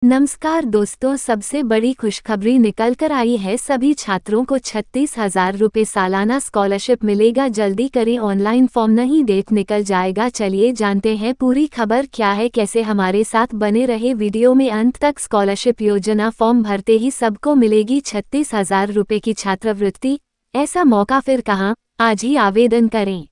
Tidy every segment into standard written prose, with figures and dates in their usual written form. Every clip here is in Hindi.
नमस्कार दोस्तों, सबसे बड़ी खुशखबरी निकल कर आई है। सभी छात्रों को 36,000 रुपये सालाना स्कॉलरशिप मिलेगा। जल्दी करें, ऑनलाइन फॉर्म नहीं, डेट निकल जाएगा। चलिए जानते हैं पूरी खबर क्या है। कैसे हमारे साथ बने रहे वीडियो में अंत तक। स्कॉलरशिप योजना फॉर्म भरते ही सबको मिलेगी 36,000 रुपये की छात्रवृत्ति। ऐसा मौका फिर कहाँ, आज ही आवेदन करें।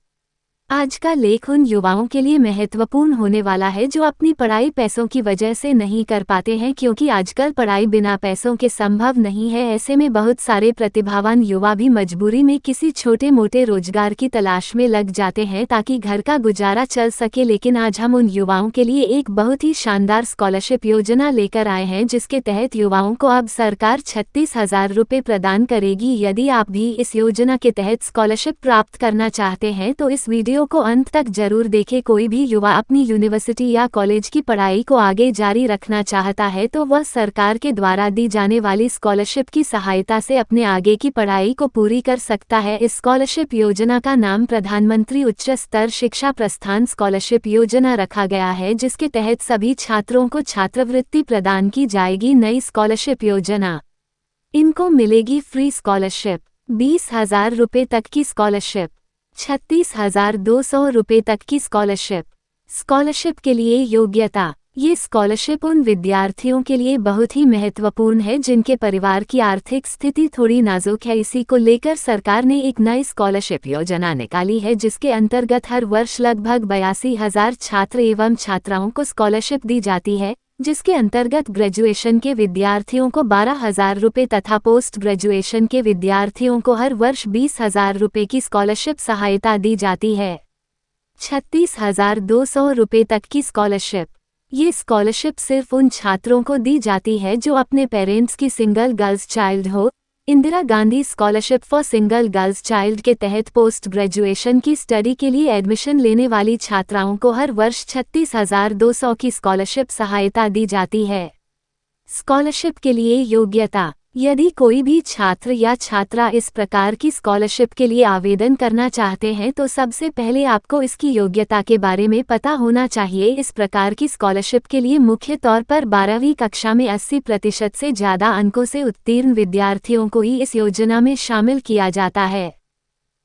आज का लेख उन युवाओं के लिए महत्वपूर्ण होने वाला है जो अपनी पढ़ाई पैसों की वजह से नहीं कर पाते हैं, क्योंकि आजकल पढ़ाई बिना पैसों के संभव नहीं है। ऐसे में बहुत सारे प्रतिभावान युवा भी मजबूरी में किसी छोटे मोटे रोजगार की तलाश में लग जाते हैं ताकि घर का गुजारा चल सके। लेकिन आज हम उन युवाओं के लिए एक बहुत ही शानदार स्कॉलरशिप योजना लेकर आए हैं, जिसके तहत युवाओं को अब सरकार 36,000 रुपये प्रदान करेगी। यदि आप भी इस योजना के तहत स्कॉलरशिप प्राप्त करना चाहते हैं तो इस वीडियो को अंत तक जरूर देखें। कोई भी युवा अपनी यूनिवर्सिटी या कॉलेज की पढ़ाई को आगे जारी रखना चाहता है तो वह सरकार के द्वारा दी जाने वाली स्कॉलरशिप की सहायता से अपने आगे की पढ़ाई को पूरी कर सकता है। इस स्कॉलरशिप योजना का नाम प्रधानमंत्री उच्च स्तर शिक्षा प्रस्थान स्कॉलरशिप योजना रखा गया है, जिसके तहत सभी छात्रों को छात्रवृत्ति प्रदान की जाएगी। नई स्कॉलरशिप योजना, इनको मिलेगी फ्री स्कॉलरशिप, 20,000 रुपये तक की स्कॉलरशिप, 36,200 रुपये तक की स्कॉलरशिप। स्कॉलरशिप के लिए योग्यता, ये स्कॉलरशिप उन विद्यार्थियों के लिए बहुत ही महत्वपूर्ण है जिनके परिवार की आर्थिक स्थिति थोड़ी नाजुक है। इसी को लेकर सरकार ने एक नई स्कॉलरशिप योजना निकाली है, जिसके अंतर्गत हर वर्ष लगभग 82,000 छात्र एवं छात्राओं को स्कॉलरशिप दी जाती है, जिसके अंतर्गत ग्रेजुएशन के विद्यार्थियों को 12,000 रुपये तथा पोस्ट ग्रेजुएशन के विद्यार्थियों को हर वर्ष 20,000 रुपये की स्कॉलरशिप सहायता दी जाती है। 36,200 रुपये तक की स्कॉलरशिप, ये स्कॉलरशिप सिर्फ उन छात्रों को दी जाती है जो अपने पेरेंट्स की सिंगल गर्ल्स चाइल्ड हो। Indira Gandhi scholarship for single girls child के तहत पोस्ट ग्रेजुएशन की स्टडी के लिए एडमिशन लेने वाली छात्राओं को हर वर्ष 36,200 की स्कॉलरशिप सहायता दी जाती है। स्कॉलरशिप के लिए योग्यता, यदि कोई भी छात्र या छात्रा इस प्रकार की स्कॉलरशिप के लिए आवेदन करना चाहते हैं तो सबसे पहले आपको इसकी योग्यता के बारे में पता होना चाहिए। इस प्रकार की स्कॉलरशिप के लिए मुख्य तौर पर 12वीं कक्षा में 80% से ज़्यादा अंकों से उत्तीर्ण विद्यार्थियों को ही इस योजना में शामिल किया जाता है।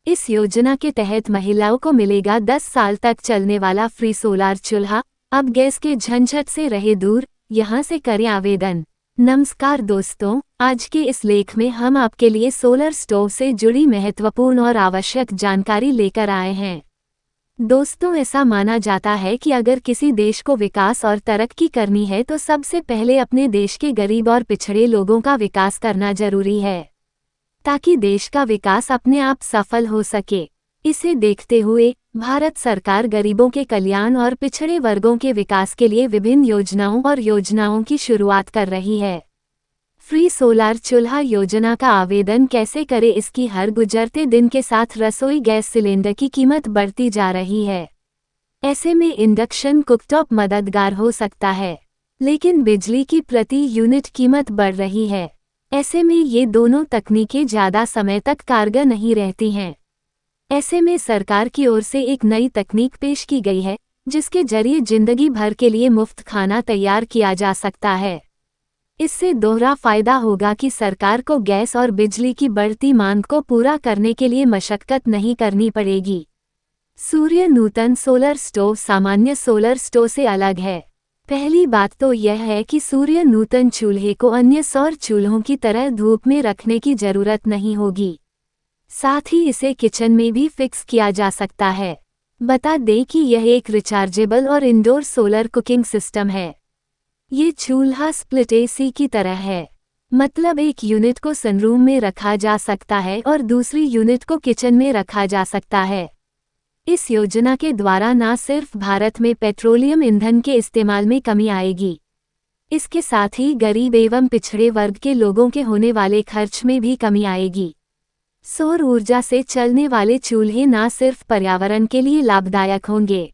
इस योजना के तहत महिलाओं को मिलेगा 10 साल तक चलने वाला फ्री सोलार चूल्हा। अब गैस के झंझट से रहे दूर, यहाँ से करें आवेदन। नमस्कार दोस्तों, आज के इस लेख में हम आपके लिए सोलर स्टोव से जुड़ी महत्वपूर्ण और आवश्यक जानकारी लेकर आए हैं। दोस्तों, ऐसा माना जाता है कि अगर किसी देश को विकास और तरक्की करनी है तो सबसे पहले अपने देश के गरीब और पिछड़े लोगों का विकास करना जरूरी है, ताकि देश का विकास अपने आप सफल हो सके। इसे देखते हुए भारत सरकार गरीबों के कल्याण और पिछड़े वर्गों के विकास के लिए विभिन्न योजनाओं की शुरुआत कर रही है। फ्री सोलार चूल्हा योजना का आवेदन कैसे करें? इसकी हर गुजरते दिन के साथ रसोई गैस सिलेंडर की कीमत बढ़ती जा रही है। ऐसे में इंडक्शन कुकटॉप मददगार हो सकता है, लेकिन बिजली की प्रति यूनिट कीमत बढ़ रही है। ऐसे में ये दोनों तकनीकें ज़्यादा समय तक कारगर नहीं रहती हैं। ऐसे में सरकार की ओर से एक नई तकनीक पेश की गई है, जिसके जरिए जिंदगी भर के लिए मुफ्त खाना तैयार किया जा सकता है। इससे दोहरा फायदा होगा कि सरकार को गैस और बिजली की बढ़ती मांग को पूरा करने के लिए मशक्कत नहीं करनी पड़ेगी। सूर्य नूतन सोलर स्टोव सामान्य सोलर स्टोव से अलग है। पहली बात तो यह है कि सूर्य नूतन चूल्हे को अन्य सौर चूल्हों की तरह धूप में रखने की जरूरत नहीं होगी। साथ ही इसे किचन में भी फिक्स किया जा सकता है। बता दें कि यह एक रिचार्जेबल और इंडोर सोलर कुकिंग सिस्टम है। ये चूल्हा स्प्लिट एसी की तरह है, मतलब एक यूनिट को सनरूम में रखा जा सकता है और दूसरी यूनिट को किचन में रखा जा सकता है। इस योजना के द्वारा न सिर्फ भारत में पेट्रोलियम ईंधन के इस्तेमाल में कमी आएगी, इसके साथ ही गरीब एवं पिछड़े वर्ग के लोगों के होने वाले खर्च में भी कमी आएगी। सौर ऊर्जा से चलने वाले चूल्हे न सिर्फ पर्यावरण के लिए लाभदायक होंगे,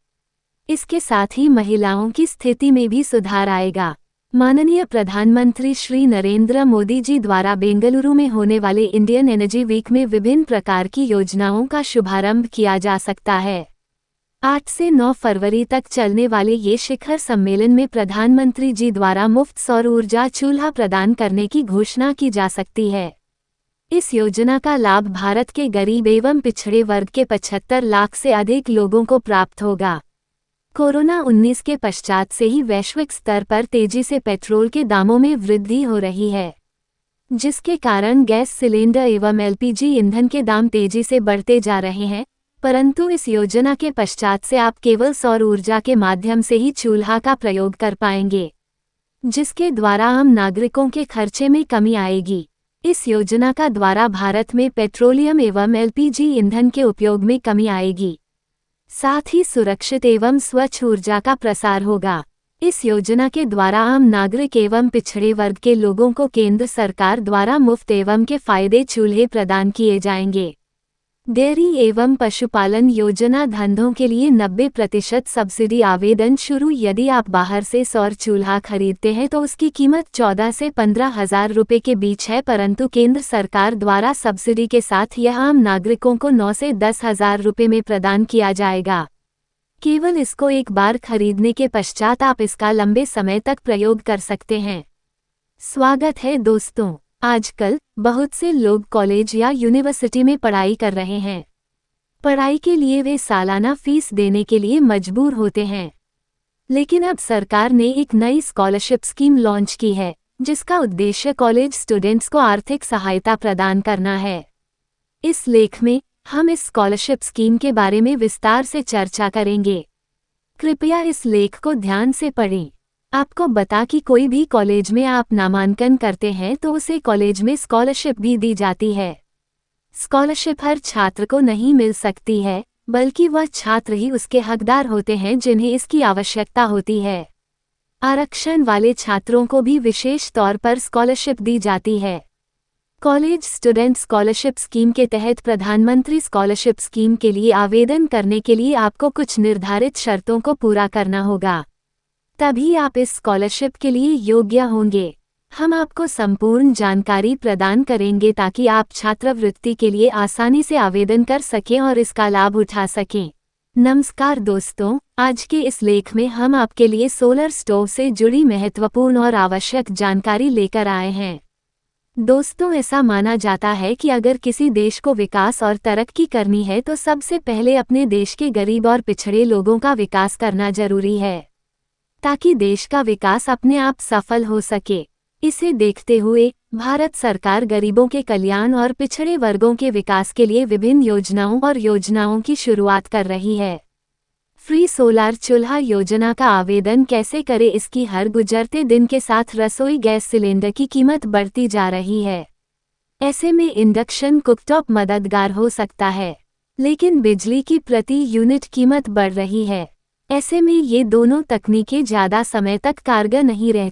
इसके साथ ही महिलाओं की स्थिति में भी सुधार आएगा। माननीय प्रधानमंत्री श्री नरेंद्र मोदी जी द्वारा बेंगलुरु में होने वाले इंडियन एनर्जी वीक में विभिन्न प्रकार की योजनाओं का शुभारंभ किया जा सकता है। 8 से 9 फरवरी तक चलने वाले ये शिखर सम्मेलन में प्रधानमंत्री जी द्वारा मुफ्त सौर ऊर्जा चूल्हा प्रदान करने की घोषणा की जा सकती है। इस योजना का लाभ भारत के गरीब एवं पिछड़े वर्ग के 75 लाख से अधिक लोगों को प्राप्त होगा। कोरोना-19 के पश्चात से ही वैश्विक स्तर पर तेजी से पेट्रोल के दामों में वृद्धि हो रही है, जिसके कारण गैस सिलेंडर एवं एलपीजी ईंधन के दाम तेजी से बढ़ते जा रहे हैं। परंतु इस योजना के पश्चात से आप केवल सौर ऊर्जा के माध्यम से ही चूल्हा का प्रयोग कर पाएंगे, जिसके द्वारा आम नागरिकों के खर्चे में कमी आएगी। इस योजना का द्वारा भारत में पेट्रोलियम एवं एलपीजी ईंधन के उपयोग में कमी आएगी, साथ ही सुरक्षित एवं स्वच्छ ऊर्जा का प्रसार होगा। इस योजना के द्वारा आम नागरिक एवं पिछड़े वर्ग के लोगों को केंद्र सरकार द्वारा मुफ्त एवं के फायदे चूल्हे प्रदान किए जाएंगे। डेयरी एवं पशुपालन योजना धंधों के लिए 90% सब्सिडी आवेदन शुरू। यदि आप बाहर से सौर चूल्हा खरीदते हैं तो उसकी कीमत 14 से 15,000 रुपये के बीच है, परंतु केंद्र सरकार द्वारा सब्सिडी के साथ यह आम नागरिकों को 9 से 10,000 रुपये में प्रदान किया जाएगा। केवल इसको एक बार खरीदने के पश्चात आप इसका लंबे समय तक प्रयोग कर सकते हैं। स्वागत है दोस्तों। आजकल बहुत से लोग कॉलेज या यूनिवर्सिटी में पढ़ाई कर रहे हैं। पढ़ाई के लिए वे सालाना फीस देने के लिए मजबूर होते हैं, लेकिन अब सरकार ने एक नई स्कॉलरशिप स्कीम लॉन्च की है, जिसका उद्देश्य कॉलेज स्टूडेंट्स को आर्थिक सहायता प्रदान करना है। इस लेख में हम इस स्कॉलरशिप स्कीम के बारे में विस्तार से चर्चा करेंगे। कृपया इस लेख को ध्यान से पढ़ें। आपको बता कि कोई भी कॉलेज में आप नामांकन करते हैं तो उसे कॉलेज में स्कॉलरशिप भी दी जाती है। स्कॉलरशिप हर छात्र को नहीं मिल सकती है, बल्कि वह छात्र ही उसके हकदार होते हैं जिन्हें इसकी आवश्यकता होती है। आरक्षण वाले छात्रों को भी विशेष तौर पर स्कॉलरशिप दी जाती है। कॉलेज स्टूडेंट स्कॉलरशिप स्कीम के तहत प्रधानमंत्री स्कॉलरशिप स्कीम के लिए आवेदन करने के लिए आपको कुछ निर्धारित शर्तों को पूरा करना होगा, तभी आप इस स्कॉलरशिप के लिए योग्य होंगे। हम आपको संपूर्ण जानकारी प्रदान करेंगे ताकि आप छात्रवृत्ति के लिए आसानी से आवेदन कर सकें और इसका लाभ उठा सकें। नमस्कार दोस्तों, आज के इस लेख में हम आपके लिए सोलर स्टोव से जुड़ी महत्वपूर्ण और आवश्यक जानकारी लेकर आए हैं। दोस्तों, ऐसा माना जाता है कि अगर किसी देश को विकास और तरक्की करनी है तो सबसे पहले अपने देश के गरीब और पिछड़े लोगों का विकास करना जरूरी है, ताकि देश का विकास अपने आप सफल हो सके। इसे देखते हुए भारत सरकार गरीबों के कल्याण और पिछड़े वर्गों के विकास के लिए विभिन्न योजनाओं की शुरुआत कर रही है। फ्री सोलार चूल्हा योजना का आवेदन कैसे करें? इसकी हर गुजरते दिन के साथ रसोई गैस सिलेंडर की कीमत बढ़ती जा रही है। ऐसे में इंडक्शन कुकटॉप मददगार हो सकता है, लेकिन बिजली की प्रति यूनिट कीमत बढ़ रही है। ऐसे में ये दोनों तकनीकें ज़्यादा समय तक कारगर नहीं रहती।